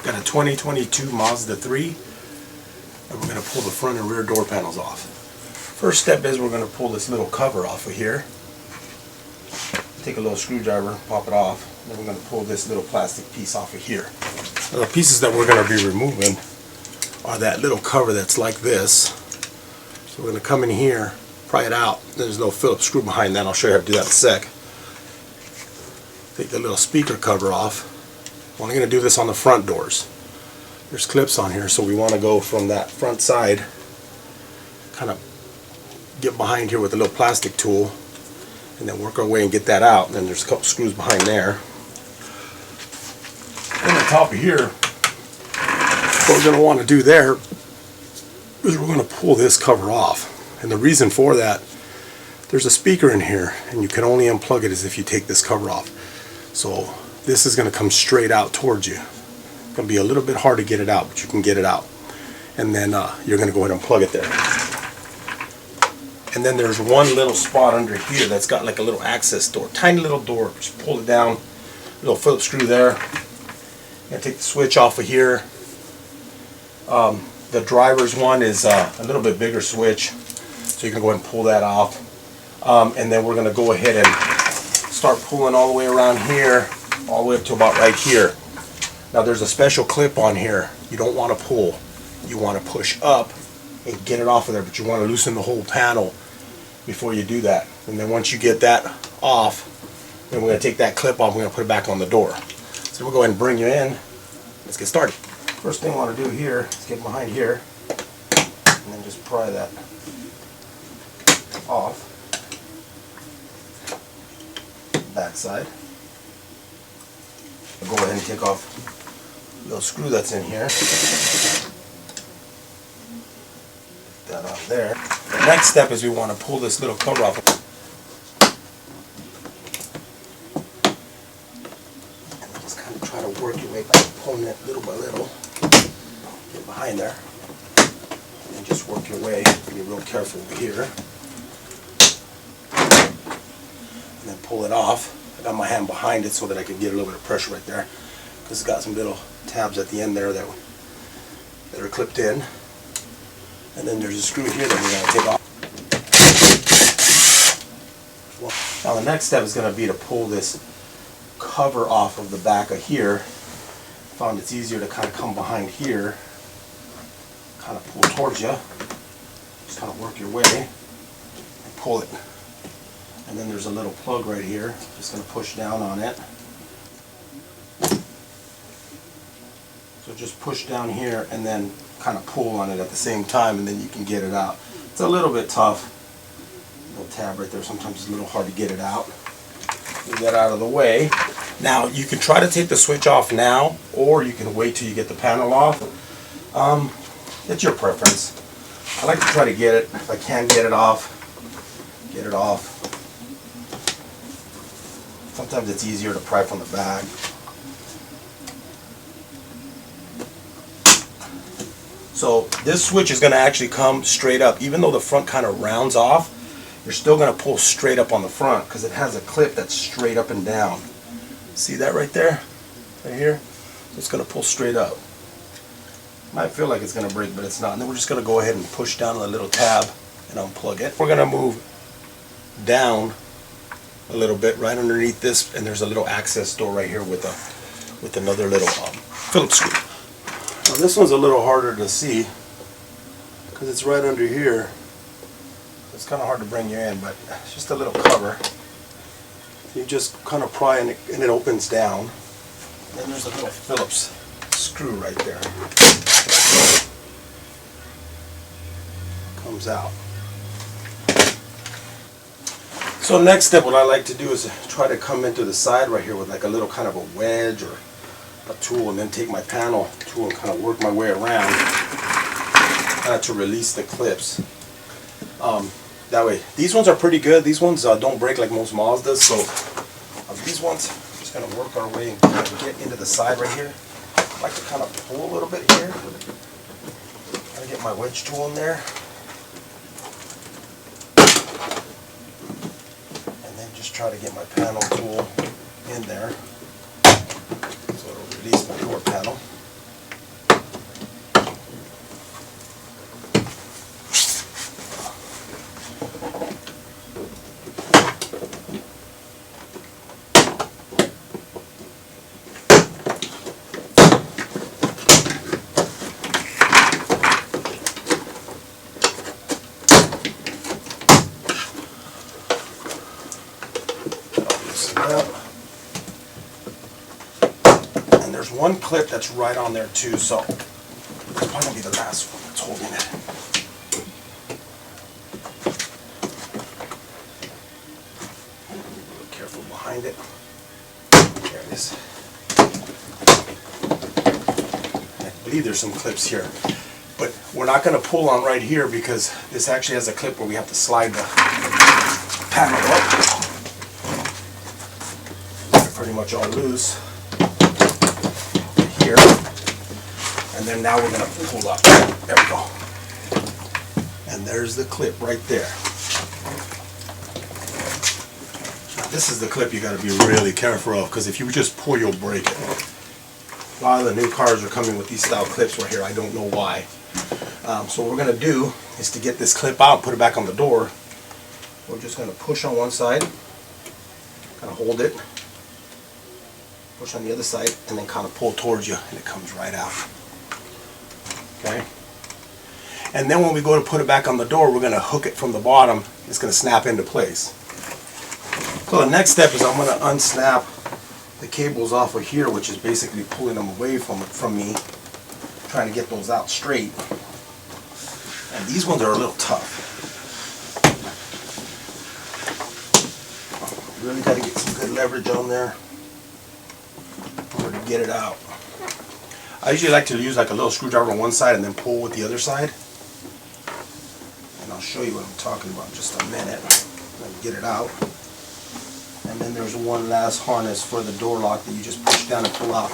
Got a 2022 Mazda 3, and we're going to pull the front and rear door panels off. First step is we're going to pull this little cover off of here. Take a little screwdriver, pop it off, then we're going to pull this little plastic piece off of here. Now the pieces that we're going to be removing are that little cover that's like this. So we're going to come in here, pry it out. There's no Phillips screw behind that. I'll show you how to do that in a sec. Take the little speaker cover off. We're only going to do this on the front doors. There's clips on here, so we want to go from that front side, kind of get behind here with a little plastic tool, and then work our way and get that out. And then there's a couple screws behind there. On the top of here, what we're going to want to do there is we're going to pull this cover off. And the reason for that, there's a speaker in here, and you can only unplug it as if you take this cover off. So this is going to come straight out towards you. It's going to be a little bit hard to get it out, but you can get it out. And then you're going to go ahead and plug it there. And then there's one little spot under here that's got like a little access door, tiny little door. Just pull it down, little Phillips screw there. And take the switch off of here. The driver's one is a little bit bigger switch, so you can go ahead and pull that off. And then we're going to go ahead and start pulling all the way around here, all the way up to about right here. Now there's a special clip on here. You don't want to pull. You want to push up and get it off of there, but you want to loosen the whole panel before you do that. And then once you get that off, then we're going to take that clip off, we're going to put it back on the door. So we'll go ahead and bring you in. Let's get started. First thing I want to do here is get behind here and then just pry that off. Back side. I'll go ahead and take off the little screw that's in here. Put that off there. The next step is we want to pull this little cover off. And just kind of try to work your way by pulling it little by little. Get behind there. And just work your way. Be real careful over here. And then pull it off. I got my hand behind it so that I can get a little bit of pressure right there, because it's got some little tabs at the end there that are clipped in. And then there's a screw here that we're going to take off. Now the next step is going to be to pull this cover off of the back of here. Found it's easier to kind of come behind here, kind of pull towards you, just kind of work your way and pull it. And then there's a little plug right here. Just going to push down on it. So just push down here and then kind of pull on it at the same time, and then you can get it out. It's a little bit tough. Little tab right there. Sometimes it's a little hard to get it out. Move that out of the way. Now you can try to take the switch off now, or you can wait till you get the panel off. It's your preference. I like to try to get it. If I can get it off, get it off. Sometimes it's easier to pry from the back. So this switch is going to actually come straight up. Even though the front kind of rounds off, you're still going to pull straight up on the front because it has a clip that's straight up and down. See that right there? Right here? It's going to pull straight up. Might feel like it's going to break, but it's not. And then we're just going to go ahead and push down on the little tab and unplug it. We're going to move down a little bit right underneath this, and there's a little access door right here with another little Phillips screw. Now this one's a little harder to see because it's right under here. It's kind of hard to bring you in, but it's just a little cover. You just kind of pry and it opens down. And then there's a little Phillips screw right there. Comes out. So next step, what I like to do is try to come into the side right here with like a little kind of a wedge or a tool, and then take my panel tool and kind of work my way around kind of to release the clips. That way, these ones are pretty good. These ones don't break like most Mazdas, so these ones, I'm just going to work our way and kind of get into the side right here. I like to kind of pull a little bit here. Try to get my wedge tool in there. Just try to get my panel tool in there so it'll release my door panel. then there's one clip that's right on there too, so it's probably gonna be the last one that's holding it. Be careful behind it. There it is. I believe there's some clips here, but we're not going to pull on right here because this actually has a clip where we have to slide the panel up. They're pretty much all loose here, and then now we're going to pull up. There we go. And there's the clip right there. Now, this is the clip you got to be really careful of, because if you just pull, you'll break it. A lot of the new cars are coming with these style clips right here. I don't know why. So what we're going to do is to get this clip out and put it back on the door. We're just going to push on one side, kind of hold it, push on the other side, and then kind of pull towards you, and it comes right out. Okay? And then when we go to put it back on the door, we're going to hook it from the bottom. It's going to snap into place. So the next step is I'm going to unsnap the cables off of here, which is basically pulling them away from me, trying to get those out straight. And these ones are a little tough. You really got to get some good leverage on there in order to get it out. I usually like to use like a little screwdriver on one side and then pull with the other side. And I'll show you what I'm talking about in just a minute. Let me get it out. And then there's one last harness for the door lock that you just push down and pull out.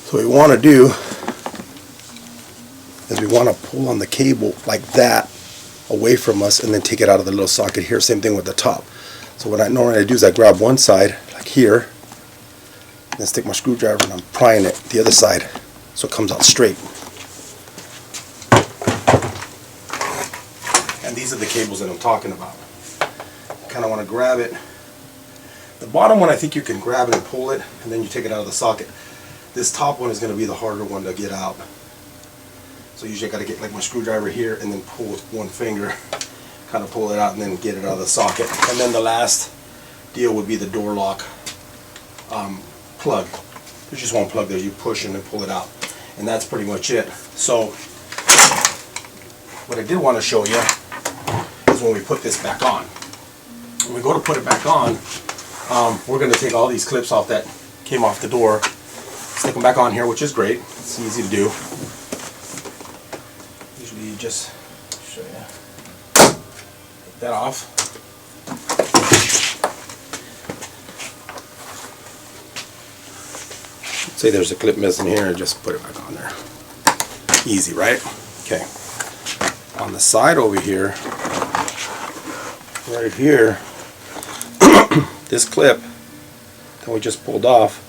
So what we want to do is we want to pull on the cable like that away from us and then take it out of the little socket here. Same thing with the top. So what I normally do is I grab one side like here, and then stick my screwdriver and I'm prying it the other side so it comes out straight. And these are the cables that I'm talking about. You kind of want to grab it. The bottom one, I think you can grab it and pull it, and then you take it out of the socket. This top one is going to be the harder one to get out. So usually I got to get like my screwdriver here and then pull with one finger, kind of pull it out and then get it out of the socket. And then the last deal would be the door lock plug. There's just one plug there. You push and then pull it out. And that's pretty much it. So what I did want to show you is when we put this back on. When we go to put it back on, we're going to take all these clips off that came off the door, stick them back on here, which is great. It's easy to do. Usually you just show you, take that off. Say there's a clip missing here, just put it back on there. Easy, right? Okay. On the side over here, right here, this clip that we just pulled off,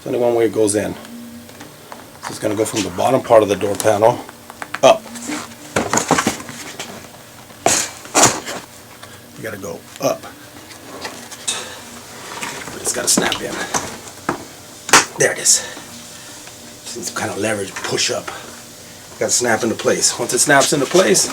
there's only one way it goes in. So it's going to go from the bottom part of the door panel up. You got to go up. But it's got to snap in. There it is. Just needs some kind of leverage, push up. Got to snap into place. Once it snaps into place,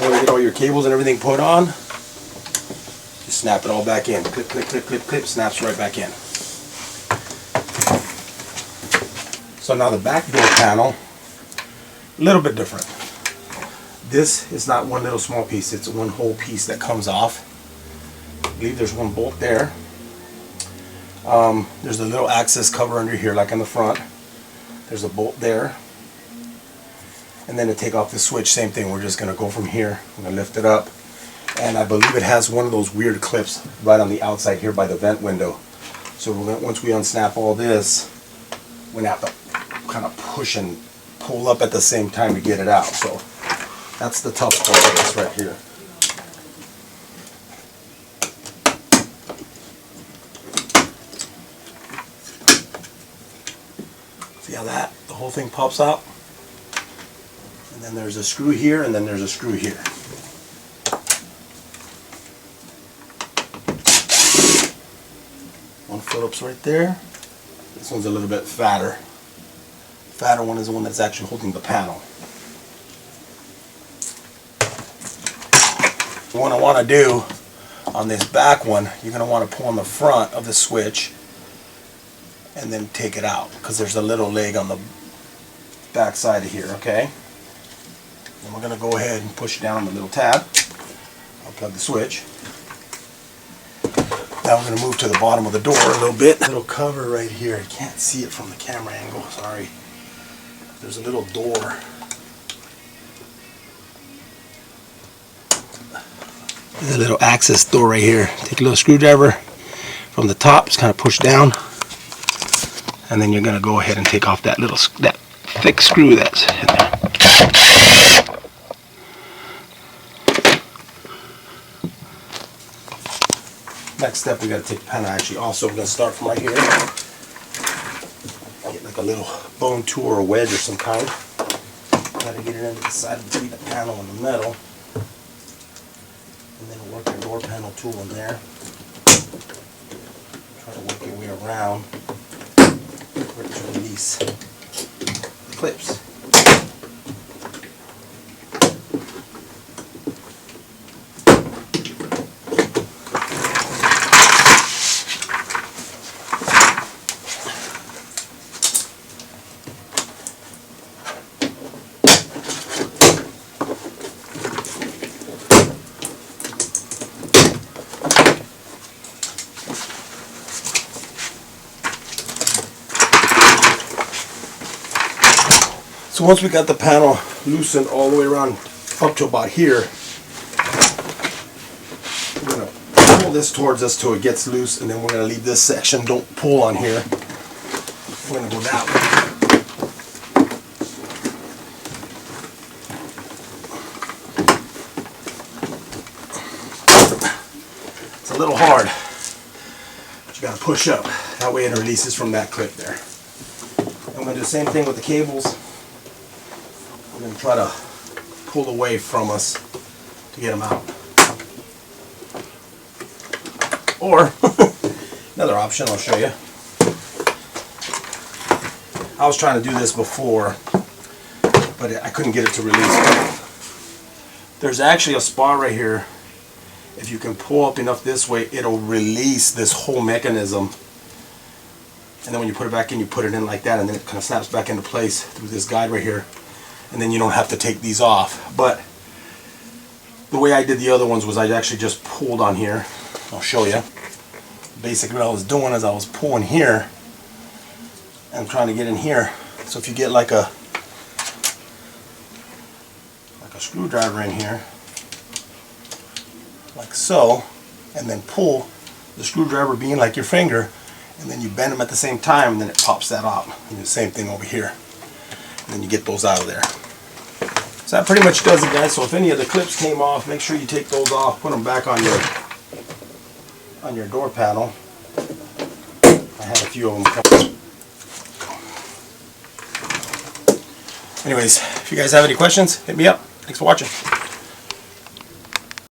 when you get all your cables and everything put on, just snap it all back in. Clip, clip, clip, clip, clip, snaps right back in. So now the back door panel, a little bit different. This is not one little small piece, it's one whole piece that comes off. I believe there's one bolt there. There's a little access cover under here like in the front. There's a bolt there. And then to take off the switch, same thing. We're just going to go from here. I'm going to lift it up. And I believe it has one of those weird clips right on the outside here by the vent window. So we're gonna, once we unsnap all this, we're going to have to kind of push and pull up at the same time to get it out. So that's the tough part of this right here. See how that, the whole thing pops out? And then there's a screw here, and then there's a screw here. One Phillips right there. This one's a little bit fatter. The fatter one is the one that's actually holding the panel. What I want to do, on this back one, you're going to want to pull on the front of the switch and then take it out, because there's a little leg on the back side of here, okay? And we're going to go ahead and push down on the little tab. I'll plug the switch. Now we're going to move to the bottom of the door a little bit. Little cover right here. You can't see it from the camera angle, sorry. There's a little door. There's a little access door right here. Take a little screwdriver from the top, just kind of push down, and then you're going to go ahead and take off that thick screw that's in there. Next step, we got to take the panel. Actually, also we're going to start from right here. Get like a little bone tool or a wedge or some kind. Got to get it into the side between the panel and the metal. And then work your door panel tool in there. Try to work your way around for it to release the clips. So once we got the panel loosened all the way around up to about here, we're going to pull this towards us till it gets loose, and then we're going to leave this section. Don't pull on here. We're going to go that way. It's a little hard, but you got to push up. That way it releases from that clip there. I'm going to do the same thing with the cables. We're going to try to pull away from us to get them out. Or, another option I'll show you. I was trying to do this before, but I couldn't get it to release. There's actually a spot right here. If you can pull up enough this way, it'll release this whole mechanism. And then when you put it back in, you put it in like that, and then it kind of snaps back into place through this guide right here. And then you don't have to take these off. But the way I did the other ones was I actually just pulled on here. I'll show you. Basically what I was doing is I was pulling here and trying to get in here. So if you get like a screwdriver in here, like so, and then pull, the screwdriver being like your finger, and then you bend them at the same time, and then it pops that out. And the same thing over here. And then you get those out of there. So that pretty much does it, guys. So if any of the clips came off, make sure you take those off, put them back on your door panel. I had a few of them. Anyways, if you guys have any questions, hit me up. Thanks for watching.